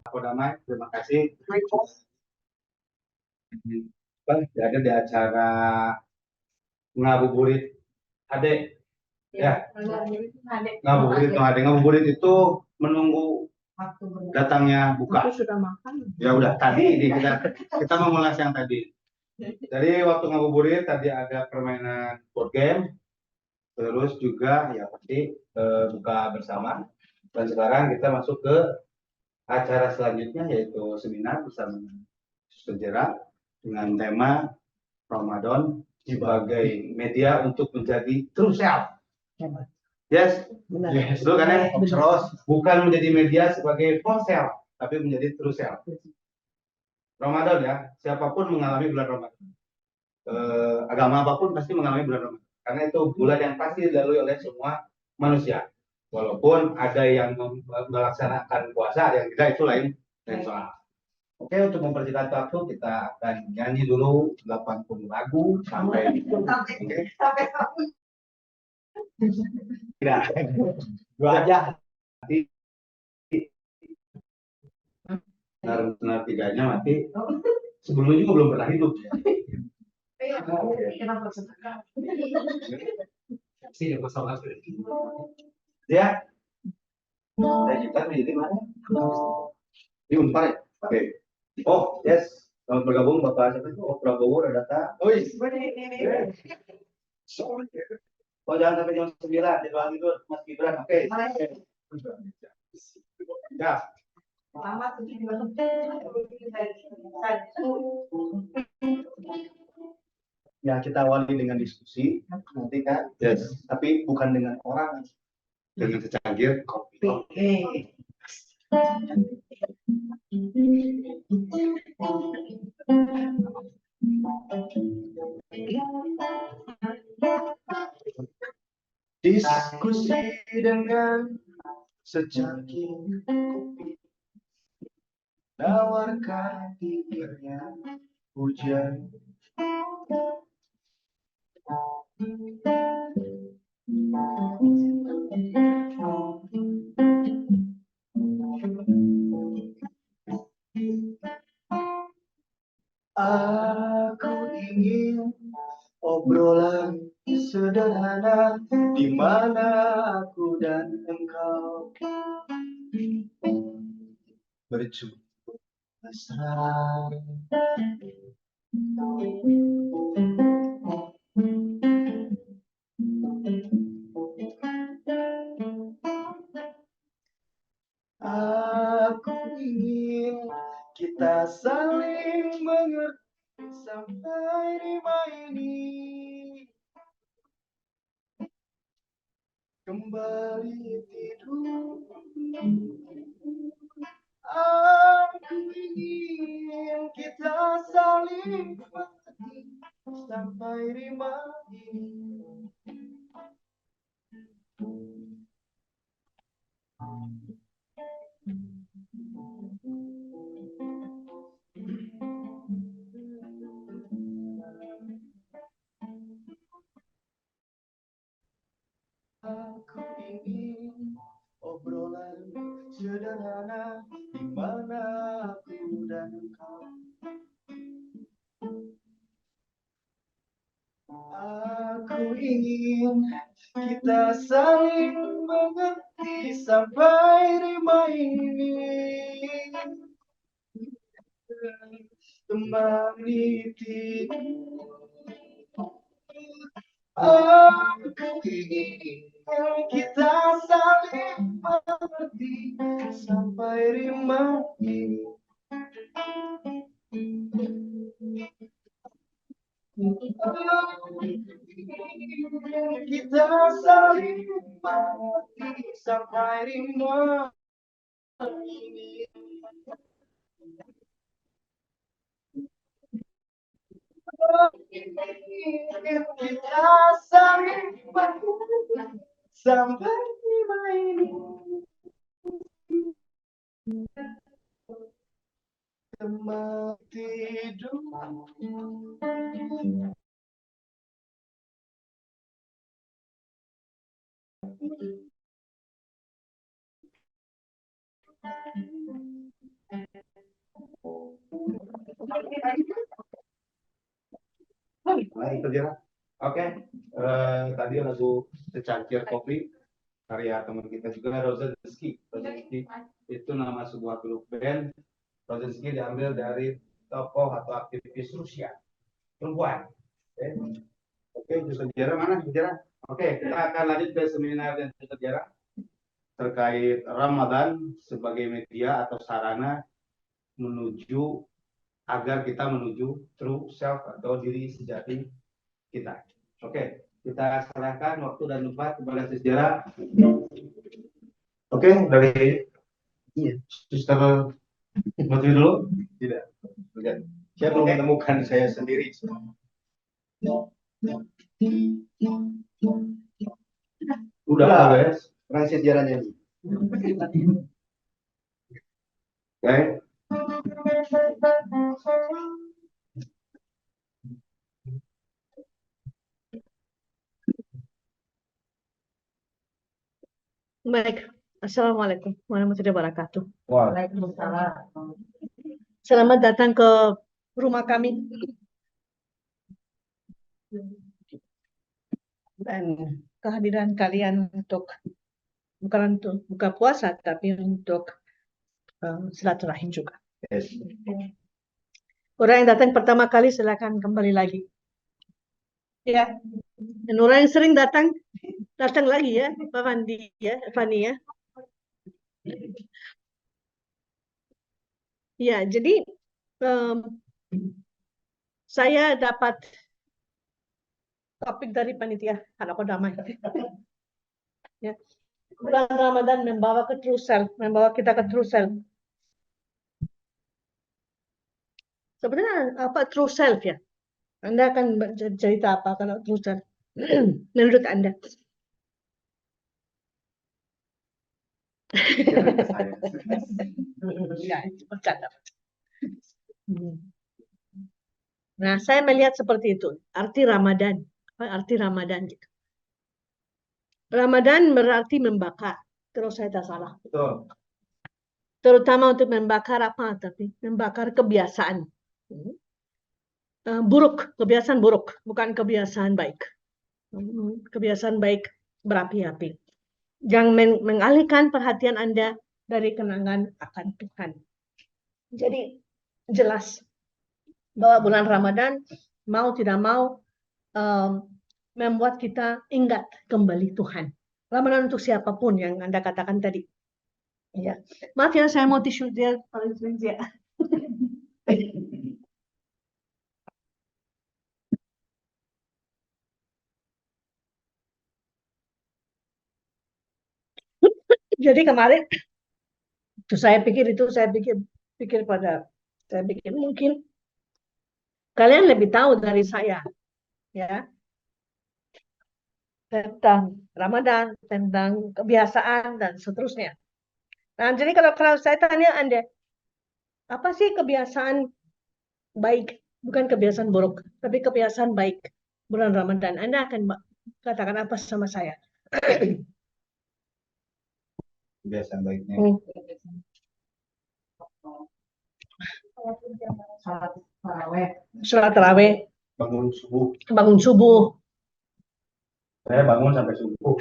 Aku Damai, terima kasih. Jadi di acara ngabuburit adek ya, ngabuburit itu menunggu datangnya buka. Sudah makan. Ya udah tadi ini kita mengulas yang tadi. Jadi waktu ngabuburit tadi ada permainan board game, terus juga ya pasti buka bersama. Dan sekarang kita masuk ke acara selanjutnya yaitu seminar bersama sejarah dengan tema Ramadan sebagai media untuk menjadi true self. Yes, yes, itu kan ya. Terus bukan menjadi media sebagai false self, tapi menjadi true self. Ramadan ya, siapapun mengalami bulan Ramadan. Agama apapun pasti mengalami bulan Ramadan. Karena itu bulan yang pasti dilalui oleh semua manusia. Walaupun ada yang melaksanakan puasa, yang tidak itu lain soal. Oke, untuk mempersingkat waktu kita akan nyanyi dulu 80 lagu sampai tidak dua aja. Benar tiganya mati. Sebelumnya juga belum pernah hidup. Ya, kita menjadi mana? Di Unpar ya? Oke. Oh, yes. Selamat bergabung Bapak siapa itu? Oh, Prabowo udah datang. Oh, oh jangan sampai jam 9, di ruang tidur Mas Gibran. Oke. Ya. Ya, kita awali dengan diskusi nanti kan. Yes. Tapi bukan dengan orang, dengan secangkir kopi. Diskusi dengan secangkir kopi, nawarkan tikirnya hujan. Aku ingin obrolan sederhana di mana aku dan engkau berjumpa mesra. Aku ingin kita saling mengerti sampai rima ini kembali tidur. Aku ingin kita saling mengerti sampai rima ini. Aku ingin obrolan sederhana di mana aku dan engkau. Aku ingin kita saling mengerti sampai rima ini temani tidur. Aku ingin kita saling mengerti sampai rima ini. Kita saling mengerti sampai rima ini. Kita saling mengerti sampai rima ini. Tempat tidur. Mari kerja. Oke, tadi lagu Secangkir Kopi karya teman kita juga Rozenski. Rozenski itu nama sebuah grup band. Rozenski diambil dari tokoh atau aktivis Rusia perempuan. Oke, sejarah mana sejarah? Oke, kita akan lanjut ke seminar dan sejarah terkait Ramadan sebagai media atau sarana menuju agar kita menuju true self atau diri sejati kita. Oke, kita serahkan waktu dan tempat kepada sejarah. Oke, dari Sister Matri dulu. Tidak. Saya belum menemukan saya sendiri. Udah, guys. Orang sejarahnya. Oke. Baik, Assalamualaikum warahmatullahi wabarakatuh. Waalaikumsalam. Selamat datang ke rumah kami. Dan kehadiran kalian bukan untuk buka puasa, tapi untuk silaturahim juga. Yes. Orang yang datang pertama kali silakan kembali lagi. Ya, dan orang yang sering datang lagi ya, Pak Fandi ya, Fani ya. Ya, jadi saya dapat topik dari panitia Halakoh Damai. Ya. Bulan Ramadan membawa ke true self, membawa kita ke true self. Sebenarnya apa true self ya? Anda akan cerita apa kalau true self? Menurut Anda? Ya, itu bercanda. Nah, saya melihat seperti itu. Arti Ramadan. Apa arti Ramadan? Gitu. Ramadan berarti membakar. Kalau saya tak salah. Betul. Terutama untuk membakar apa? Tapi membakar kebiasaan. Buruk. Kebiasaan buruk. Bukan kebiasaan baik. Kebiasaan baik berapi-api. Yang mengalihkan perhatian Anda dari kenangan akan Tuhan. Jadi jelas bahwa bulan Ramadan mau tidak mau membuat kita ingat kembali Tuhan. Ramadan untuk siapapun yang Anda katakan tadi. Ya. Maaf ya, saya mau tisu dia paling sering ya. Jadi kemarin saya pikir mungkin kalian lebih tahu dari saya ya tentang Ramadan, tentang kebiasaan dan seterusnya. Nah, jadi kalau saya tanya Anda, apa sih kebiasaan baik? Bukan kebiasaan buruk, tapi kebiasaan baik bulan Ramadan. Anda akan katakan apa sama saya? Kebiasaan baiknya. Sholat tarawih. Bangun subuh. Bangun subuh. Saya bangun sampai subuh.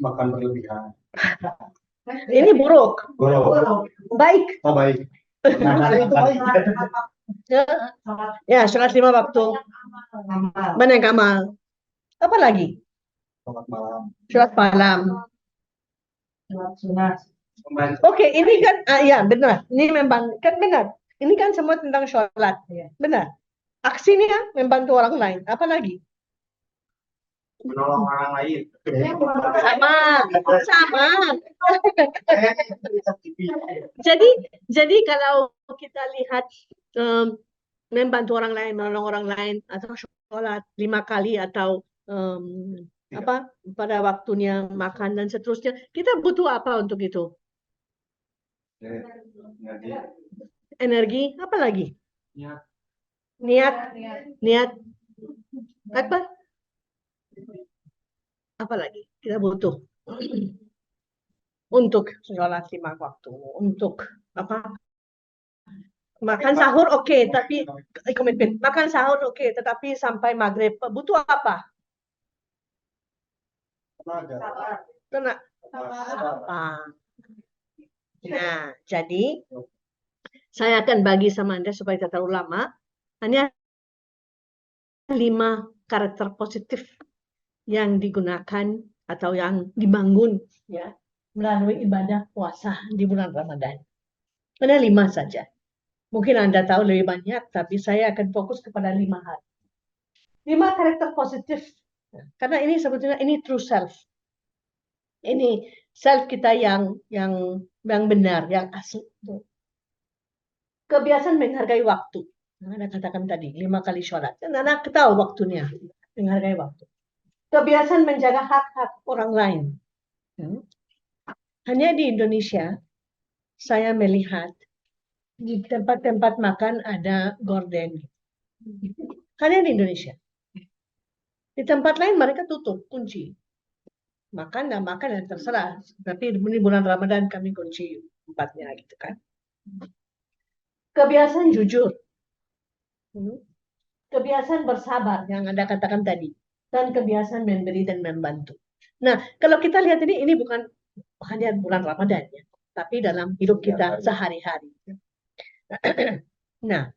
Makan berlebihan. Ini buruk. Buruk. Baik. Oh, baik. Ya, sholat 5 waktu. Banyak amal. Apa lagi? Selamat malam. Sholat malam. Oke, ini kan, ya benar. Ini memang kan benar. Ini kan semua tentang sholat. Benar. Aksinya membantu orang lain. Apa lagi? Menolong orang lain. Sama. Jadi kalau kita lihat membantu orang lain, menolong orang lain, atau sholat 5 kali atau pada waktunya makan dan seterusnya, kita butuh apa untuk itu? Energi. Apa lagi? Niat. Apa lagi kita butuh? untuk sholat 5 waktu, untuk apa? Makan sahur oke, tapi komitmen. Makan sahur oke, tetapi sampai maghrib butuh apa? Tenaga. Apa? Nah, jadi saya akan bagi sama Anda supaya tidak terlalu lama. Hanya 5 karakter positif yang digunakan atau yang dibangun ya melalui ibadah puasa di bulan Ramadan. Hanya 5 saja. Mungkin Anda tahu lebih banyak, tapi saya akan fokus kepada 5 hal. 5 karakter positif. Karena ini sebetulnya ini true self. Ini self kita yang benar, yang asli. Kebiasaan menghargai waktu. Anda katakan tadi 5 kali sholat. Dan anak tahu waktunya, menghargai waktu. Kebiasaan menjaga hak-hak orang lain. Hanya di Indonesia, saya melihat di tempat-tempat makan ada gorden. Hanya di Indonesia. Di tempat lain mereka tutup, kunci. Makan dan makan yang terserah. Tapi di bulan Ramadan kami kunci tempatnya gitu kan. Kebiasaan jujur. Kebiasaan bersabar yang Anda katakan tadi. Dan kebiasaan memberi dan membantu. Nah, kalau kita lihat ini bukan hanya bulan Ramadan ya, tapi dalam hidup kita sehari-hari. Nah,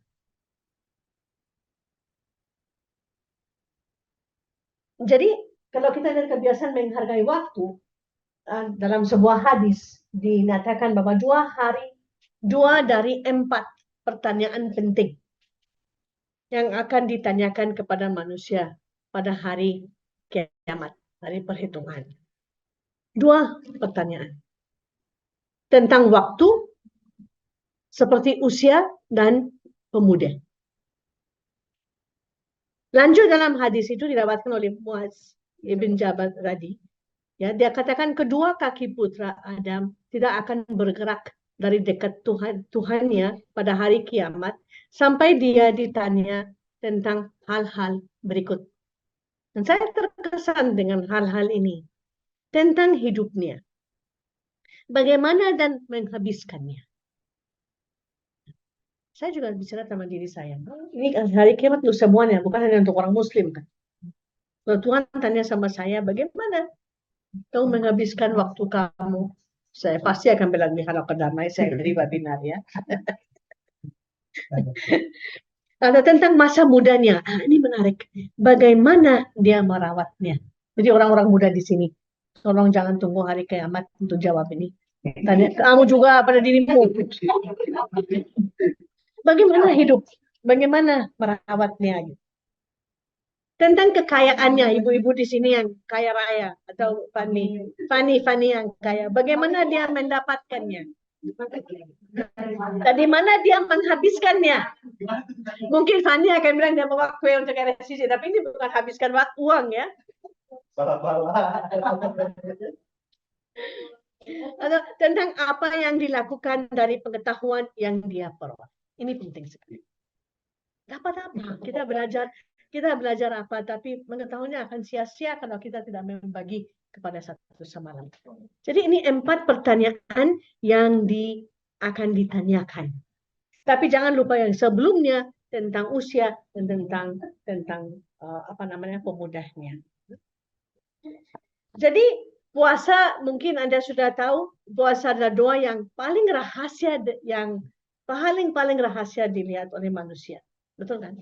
jadi kalau kita lihat kebiasaan menghargai waktu, dalam sebuah hadis dinyatakan bahwa 2 dari 4 pertanyaan penting yang akan ditanyakan kepada manusia pada hari kiamat, hari perhitungan. 2 pertanyaan. Tentang waktu, seperti usia dan pemuda. Lanjut dalam hadis itu didapatkan oleh Muaz ibn Jabal tadi. Ya, dia katakan kedua kaki putra Adam tidak akan bergerak dari dekat Tuhannya pada hari kiamat sampai dia ditanya tentang hal-hal berikut. Dan saya terkesan dengan hal-hal ini. Tentang hidupnya. Bagaimana dan menghabiskannya. Saya juga bicara sama diri saya. Ini hari kiamat untuk semuanya, bukan hanya untuk orang Muslim kan. Kalau Tuhan tanya sama saya, bagaimana kau menghabiskan waktu kamu? Saya pasti akan bilang di halaman damai, saya beri webinar ya. Ada tentang masa mudanya. Ini menarik. Bagaimana dia merawatnya? Jadi orang-orang muda di sini, tolong jangan tunggu hari kiamat untuk jawab ini. Tanya kamu juga pada dirimu. Bagaimana hidup? Bagaimana merawatnya? Tentang kekayaannya, ibu-ibu di sini yang kaya raya atau Fanny yang kaya. Bagaimana dia mendapatkannya? Dari mana dia menghabiskannya? Mungkin Fanny akan bilang dia bawa kue untuk RSCC, tapi ini bukan habiskan uang ya. Atau tentang apa yang dilakukan dari pengetahuan yang dia peroleh. Ini penting sekali. Dapat apa? Kita belajar apa, tapi pengetahuannya akan sia-sia kalau kita tidak membagi kepada satu sama lain. Jadi ini 4 pertanyaan yang akan ditanyakan. Tapi jangan lupa yang sebelumnya tentang usia dan tentang pemudanya. Jadi puasa mungkin Anda sudah tahu, puasa adalah doa yang paling rahasia, yang paling rahasia dilihat oleh manusia. Betul kan?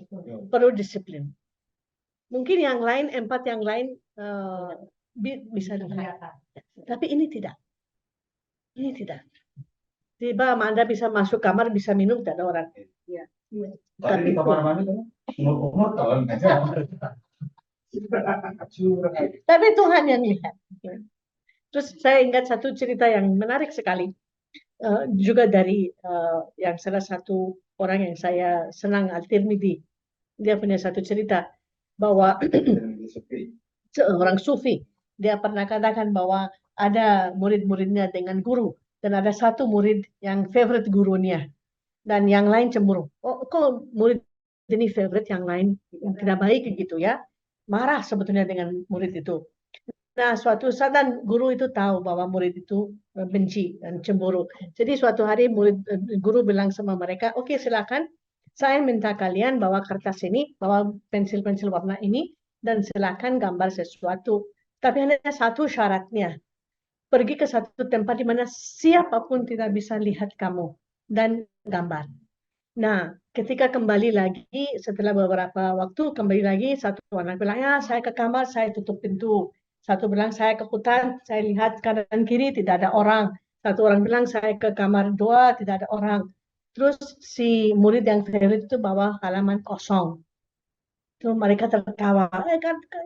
Perlu disiplin. Mungkin yang lain, 4 yang lain bisa dilihat. Tapi ini tidak. Ini tidak. Tiba Anda bisa masuk kamar, bisa minum, tidak ada orang. Ya. Tapi Tuhan yang lihat. Terus saya ingat satu cerita yang menarik sekali. Juga dari yang salah satu orang yang saya senang, Al-Tirmidzi. Dia punya satu cerita bahwa seorang sufi, dia pernah katakan bahwa ada murid-muridnya dengan guru, dan ada satu murid yang favorite gurunya, dan yang lain cemburu. Oh, kok murid ini favorite, yang lain tidak baik gitu ya. Marah sebetulnya dengan murid itu. Nah, suatu saat dan guru itu tahu bahwa murid itu benci dan cemburu. Jadi suatu hari guru bilang sama mereka, oke silakan, saya minta kalian bawa kertas ini, bawa pensil-pensil warna ini, dan silakan gambar sesuatu. Tapi hanya satu syaratnya, pergi ke satu tempat di mana siapapun tidak bisa lihat kamu dan gambar. Nah, ketika kembali lagi, setelah beberapa waktu, kembali lagi, satu anak bilang, ya saya ke kamar, saya tutup pintu. Satu bilang, saya ke hutan, saya lihat kanan kiri, tidak ada orang. Satu orang bilang, saya ke kamar dua, tidak ada orang. Terus si murid yang favorit itu bawa halaman kosong. Terus mereka tertawa.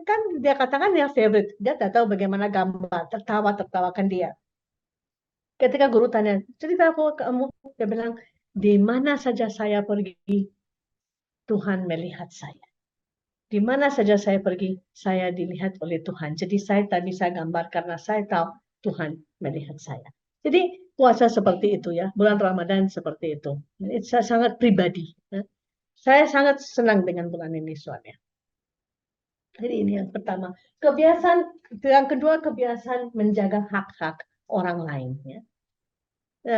Kan dia katakan ya favorite. Dia tidak tahu bagaimana gambar. Tertawakan dia. Ketika guru tanya, cerita apa kamu? Dia bilang, di mana saja saya pergi, Tuhan melihat saya. Di mana saja saya pergi, saya dilihat oleh Tuhan. Jadi saya tak bisa gambar karena saya tahu Tuhan melihat saya. Jadi puasa seperti itu ya, bulan Ramadan seperti itu. Itu sangat pribadi. Ya. Saya sangat senang dengan bulan ini soalnya. Jadi ini yang pertama. Kebiasaan, yang kedua kebiasaan menjaga hak-hak orang lain. Ya.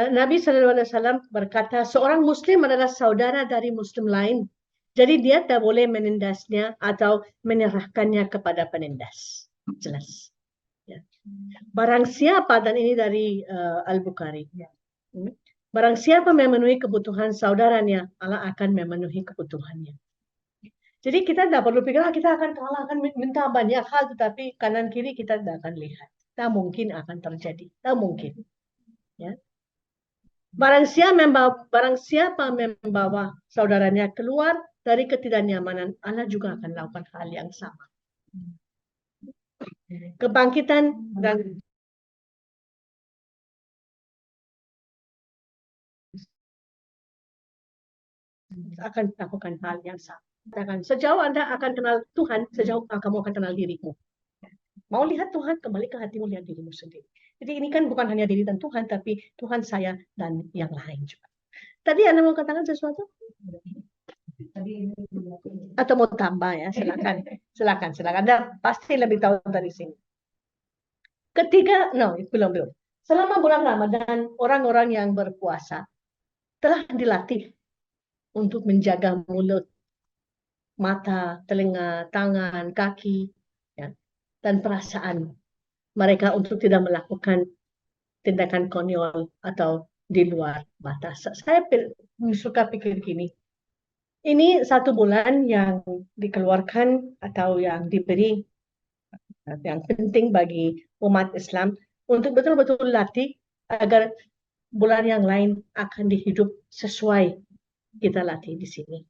Nabi SAW berkata, seorang Muslim adalah saudara dari Muslim lain. Jadi dia tak boleh menindasnya atau menyerahkannya kepada penindas. Jelas. Ya. Barang siapa, dan ini dari Al-Bukhari. Ya. Barang siapa memenuhi kebutuhan saudaranya, Allah akan memenuhi kebutuhannya. Jadi kita tidak perlu pikir, kita akan kalah, akan minta banyak hal, tetapi kanan kiri kita tidak akan lihat. Tak mungkin akan terjadi. Tak mungkin. Ya. Barang siapa membawa saudaranya keluar dari ketidaknyamanan, Allah juga akan lakukan hal yang sama. Kebangkitan dan akan lakukan hal yang sama. Sejauh Anda akan kenal Tuhan, sejauh kamu akan kenal dirimu. Mau lihat Tuhan, kembali ke hatimu, lihat dirimu sendiri. Jadi ini kan bukan hanya diri dan Tuhan, tapi Tuhan, saya, dan yang lain juga. Tadi Anda mau katakan sesuatu? Atau mau tambah ya, silakan. Anda pasti lebih tahu dari sini. Ketiga, belum. Selama bulan Ramadan, orang-orang yang berpuasa telah dilatih untuk menjaga mulut, mata, telinga, tangan, kaki, ya, dan perasaan mereka untuk tidak melakukan tindakan konyol atau di luar batas. Saya suka pikir gini, ini 1 bulan yang dikeluarkan atau yang diberi yang penting bagi umat Islam untuk betul-betul latih agar bulan yang lain akan dihidup sesuai kita latih di sini.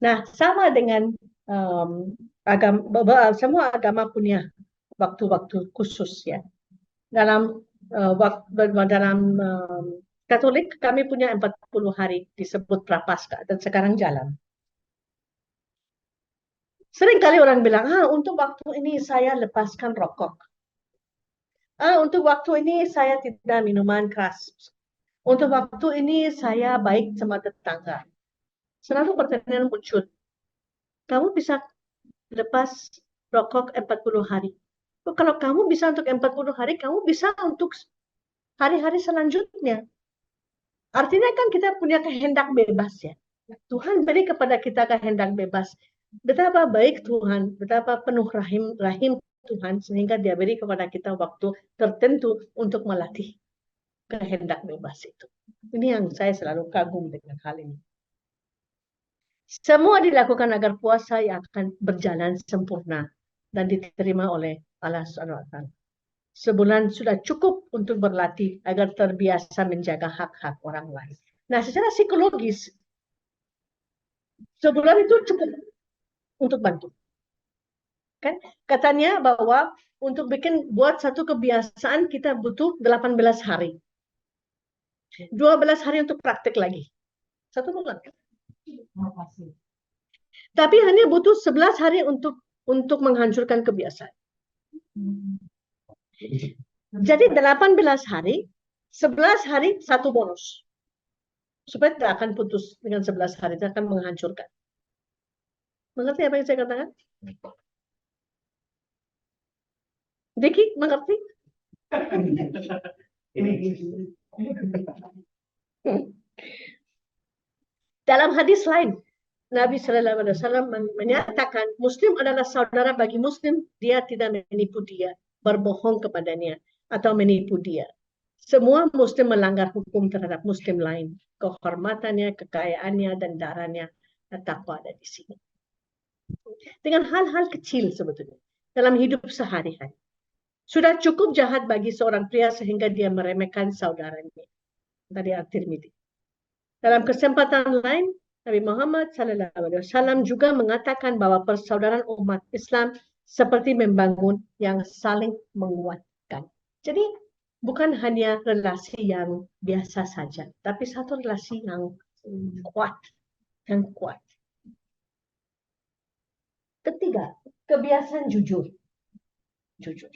Nah, sama dengan semua agama punya waktu-waktu khusus ya. Dalam Katolik kami punya 40 hari disebut Prapaskah dan sekarang jalan. Sering kali orang bilang, untuk waktu ini saya lepaskan rokok. Untuk waktu ini saya tidak minuman keras. Untuk waktu ini saya baik sama tetangga. Selalu pertanyaan muncul. Kamu bisa lepas rokok 40 hari. Kalau kamu bisa untuk 40 hari, kamu bisa untuk hari-hari selanjutnya. Artinya kan kita punya kehendak bebas ya. Tuhan beri kepada kita kehendak bebas. Betapa baik Tuhan, betapa penuh rahim Tuhan, sehingga dia beri kepada kita waktu tertentu untuk melatih kehendak bebas itu. Ini yang saya selalu kagum dengan hal ini. Semua dilakukan agar puasa yang akan berjalan sempurna dan diterima oleh Allah SWT. Sebulan sudah cukup untuk berlatih agar terbiasa menjaga hak-hak orang lain. Nah, secara psikologis, sebulan itu cukup untuk bantu. Kan? Katanya bahwa untuk buat satu kebiasaan kita butuh 18 hari. 12 hari untuk praktek lagi. 1 bulan. Tapi hanya butuh 11 hari untuk menghancurkan kebiasaan. Jadi 18 hari, 11 hari 1 bonus. Supaya tidak akan putus dengan 11 hari, tidak akan menghancurkan. Mengerti apa yang saya katakan? Diki, mengerti? Dalam hadis lain, Nabi Shallallahu Alaihi Wasallam menyatakan Muslim adalah saudara bagi Muslim, dia tidak menipu dia, berbohong kepadanya atau menipu dia. Semua Muslim melanggar hukum terhadap Muslim lain, kehormatannya, kekayaannya, dan darahnya. Takwa ada di sini. Dengan hal-hal kecil sebetulnya dalam hidup sehari-hari. Sudah cukup jahat bagi seorang pria sehingga dia meremehkan saudaranya. Tadi At-Tirmidzi. Dalam kesempatan lain, Nabi Muhammad SAW juga mengatakan bahwa persaudaraan umat Islam seperti membangun yang saling menguatkan. Jadi bukan hanya relasi yang biasa saja, tapi satu relasi yang kuat, yang kuat. Ketiga, kebiasaan jujur. Jujur.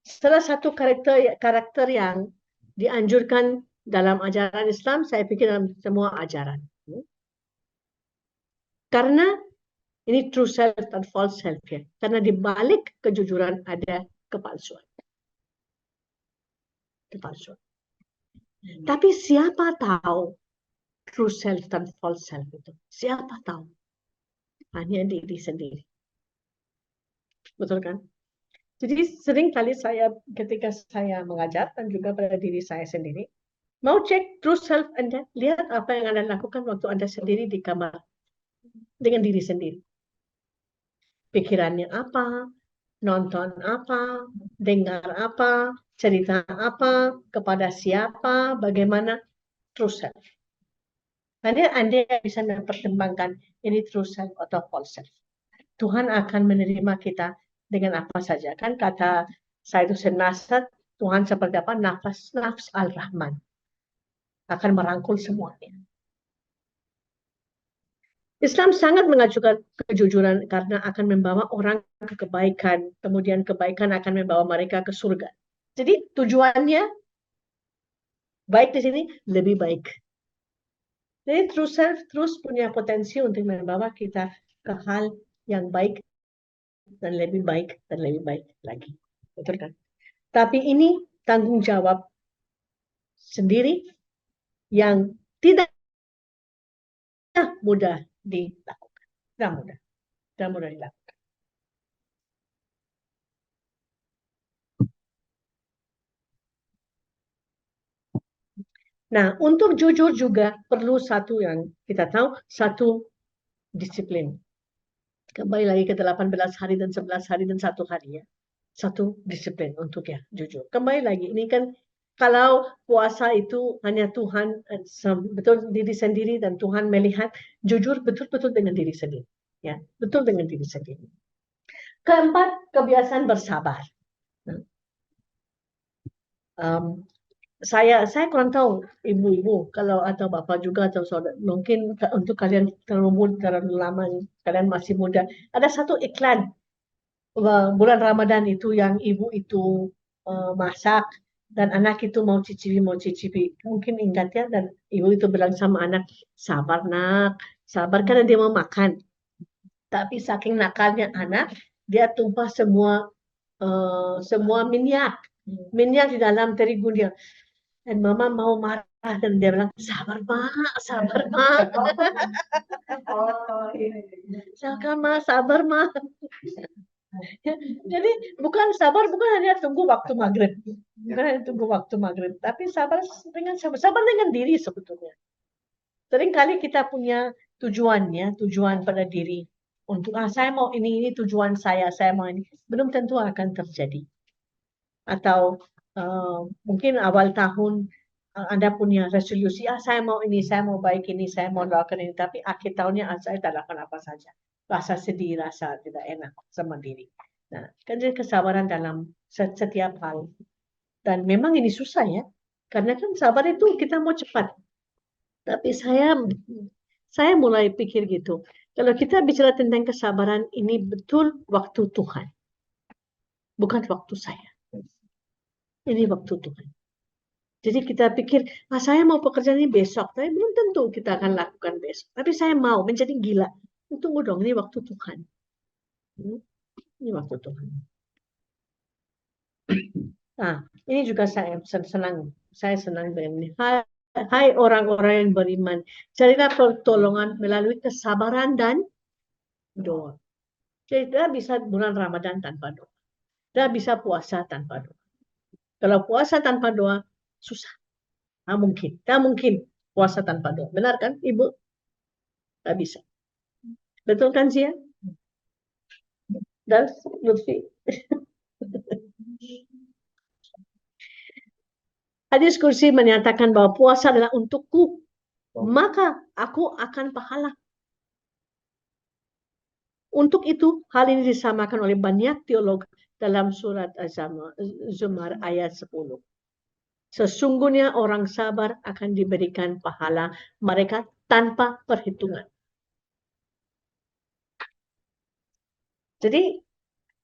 Salah satu karakter yang dianjurkan dalam ajaran Islam, saya pikir dalam semua ajaran. Karena ini true self dan false self ya. Karena di balik kejujuran ada kepalsuan. Kepalsuan. Tapi siapa tahu true self dan false self itu? Siapa tahu? Hanya diri sendiri. Betul kan? Jadi sering kali ketika saya mengajar dan juga pada diri saya sendiri, mau cek true self Anda, lihat apa yang Anda lakukan waktu Anda sendiri di kamar dengan diri sendiri. Pikirannya apa, nonton apa, dengar apa, cerita apa, kepada siapa, bagaimana true self. Nanti Anda bisa mempertimbangkan ini true self atau false self. Tuhan akan menerima kita dengan apa saja. Kan kata Sayyidus Nasr, Tuhan seperti apa? Nafs al-Rahman. Akan merangkul semuanya. Islam sangat mengajukan kejujuran karena akan membawa orang ke kebaikan. Kemudian kebaikan akan membawa mereka ke surga. Jadi tujuannya baik di sini lebih baik. Jadi true self terus punya potensi untuk membawa kita ke hal yang baik dan lebih baik lagi. Betul kan? Tapi ini tanggung jawab sendiri yang tidak mudah dilakukan. Tidak mudah dilakukan. Nah, untuk jujur juga perlu satu yang kita tahu, satu disiplin. Kembali lagi ke 18 hari dan 11 hari dan 1 hari ya. Satu disiplin untuk ya jujur. Kembali lagi, ini kan kalau puasa itu hanya Tuhan, betul diri sendiri dan Tuhan melihat, jujur betul-betul dengan diri sendiri. Ya, betul dengan diri sendiri. Keempat, kebiasaan bersabar. Saya kurang tahu ibu-ibu kalau atau bapak juga atau saudara, mungkin untuk kalian terlalu lama, kalian masih muda. Ada satu iklan bulan Ramadan itu yang ibu itu masak dan anak itu mau cicipi. Mungkin ingat ya, dan ibu itu bilang sama anak, sabar nak, sabar karena dia mau makan. Tapi saking nakalnya anak, dia tumpah semua minyak di dalam terigu dia. Dan mama mau marah dan dia bilang, sabar mak. Sabar mak. Jadi bukan hanya tunggu waktu maghrib. Tapi sabar dengan diri sebetulnya. Seringkali kita punya tujuan pada diri. Untuk saya mau ini tujuan saya mau ini. Belum tentu akan terjadi. Atau mungkin awal tahun Anda punya resolusi, saya mau ini, saya mau baik ini, saya mau lakukan ini, tapi akhir tahunnya saya tak lakukan apa saja. Rasa sedih, rasa tidak enak sama diri. Nah, kan jadi kesabaran dalam setiap hal. Dan memang ini susah ya, karena kan sabar itu kita mau cepat. Tapi saya mulai pikir gitu, kalau kita bicara tentang kesabaran, ini betul waktu Tuhan. Bukan waktu saya. Ini waktu Tuhan. Jadi kita pikir, saya mau pekerjaan ini besok. Tapi belum tentu kita akan lakukan besok. Tapi saya mau menjadi gila. Tunggu dong, ini waktu Tuhan. Ini waktu Tuhan. Nah, ini juga saya senang. Saya senang dengan ini. Hai orang-orang yang beriman, carilah pertolongan melalui kesabaran dan doa. Jadi tidak bisa bulan Ramadan tanpa doa. Tidak bisa puasa tanpa doa. Kalau puasa tanpa doa, susah. Tidak mungkin. Tidak mungkin puasa tanpa doa. Benar kan, Ibu? Tidak bisa. Betul kan, Zia? Dan Lutfi. Hadis kursi menyatakan bahwa puasa adalah untukku. Maka aku akan pahala. Untuk itu, hal ini disamakan oleh banyak teolog dalam surat Az-Zumar ayat 10. Sesungguhnya orang sabar akan diberikan pahala mereka tanpa perhitungan. Jadi,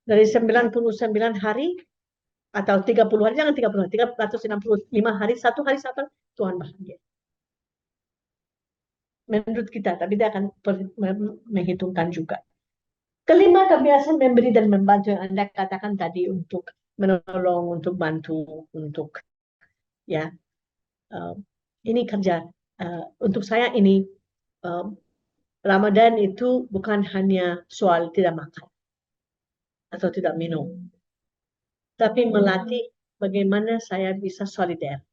dari 99 hari, atau 30 hari, jangan 30 hari, 365 hari, satu hari sabar, Tuhan bahagia. Menurut kita, tapi dia akan menghitungkan juga. Kelima, kebiasaan memberi dan membantu yang Anda katakan tadi, untuk menolong, untuk bantu, untuk ya ini kerja. Untuk saya ini Ramadan itu bukan hanya soal tidak makan atau tidak minum, tapi melatih bagaimana saya bisa solider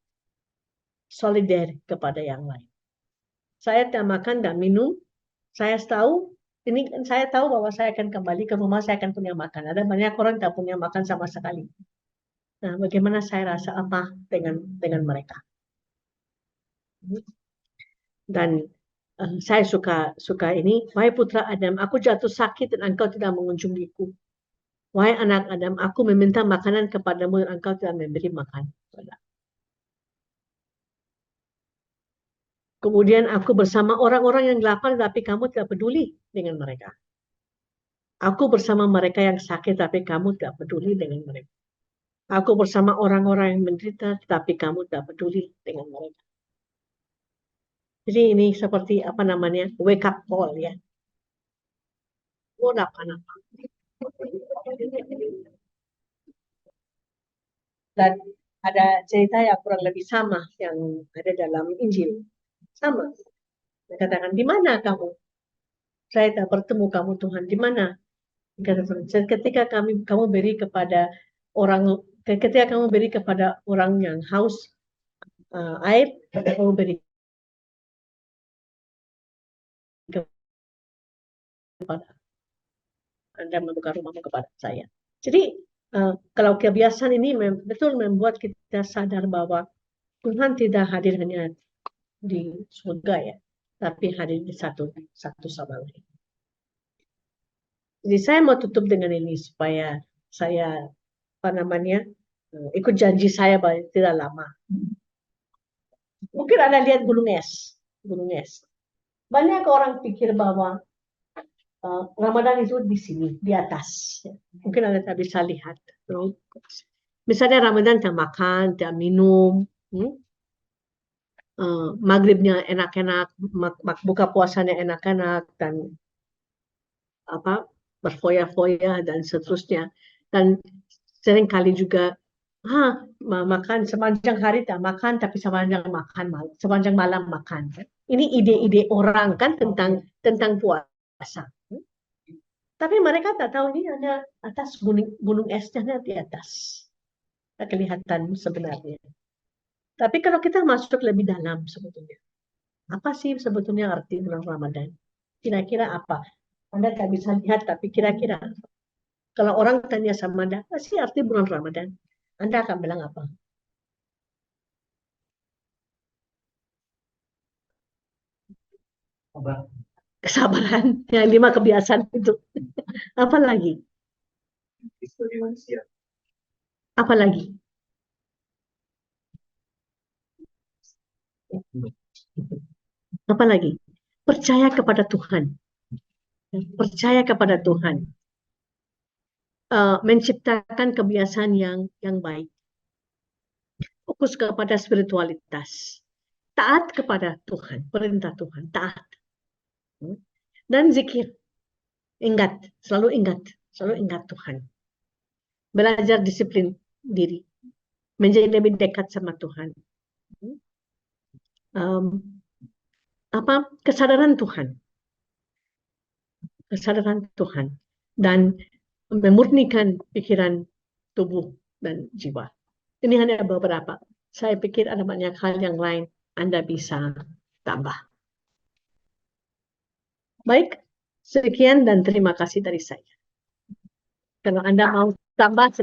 kepada yang lain. Saya tidak makan dan minum, saya tahu bahwa saya akan kembali ke rumah, saya akan punya makan. Ada banyak orang tidak punya makan sama sekali. Nah, bagaimana saya rasa apa dengan mereka? Dan saya suka ini. Wahai putra Adam, aku jatuh sakit dan engkau tidak mengunjungiku. Wahai anak Adam, aku meminta makanan kepadamu dan engkau tidak memberi makan. Kemudian aku bersama orang-orang yang lapar, tapi kamu tidak peduli dengan mereka. Aku bersama mereka yang sakit, tapi kamu tidak peduli dengan mereka. Aku bersama orang-orang yang menderita, tapi kamu tidak peduli dengan mereka. Jadi ini seperti apa namanya, wake up call ya. Oh, apa-apa. Dan ada cerita yang kurang lebih sama yang ada dalam Injil. Sama. Dia katakan, di mana kamu? Saya tak bertemu kamu Tuhan. Di mana? Ketika kamu beri kepada orang yang haus air, kamu beri kepada Anda, membuka rumahmu kepada saya. Jadi kalau kebiasaan ini betul membuat kita sadar bahwa Tuhan tidak hadir hanya di surga ya, tapi hadir di satu sama lain. Jadi saya mau tutup dengan ini supaya saya ikut janji saya bahwa tidak lama. Mungkin Anda lihat gunung es. Banyak orang pikir bahwa Ramadan itu di sini, di atas. Mungkin Anda tak bisa lihat. Misalnya Ramadan tak makan, tak minum, maghribnya enak-enak, buka puasanya enak-enak, dan berfoya-foya dan seterusnya. Dan seringkali juga makan sepanjang hari tak makan, tapi sepanjang malam makan. Ini ide-ide orang kan tentang puasa. Tapi mereka tak tahu ini ada atas gunung esnya di atas. Tak kelihatan sebenarnya. Tapi kalau kita masuk lebih dalam sebetulnya, apa sih sebetulnya arti bulan Ramadan? Kira-kira apa? Anda tak bisa lihat, tapi kira-kira kalau orang tanya sama Anda, apa sih arti bulan Ramadan? Anda akan bilang apa? Kesabaran. Yang 5 kebiasaan itu. Apa lagi? Apa lagi? Apa lagi? Percaya kepada Tuhan. Percaya kepada Tuhan. Menciptakan kebiasaan yang baik. Fokus kepada spiritualitas. Taat kepada Tuhan. Perintah Tuhan. Taat. Dan zikir. Selalu ingat Tuhan. Belajar disiplin diri, menjadi lebih dekat sama Tuhan. Kesadaran Tuhan dan memurnikan pikiran, tubuh dan jiwa. Ini hanya beberapa. Saya pikir ada banyak hal yang lain Anda bisa tambah. Baik, sekian dan terima kasih dari saya. Kalau Anda mau tambah,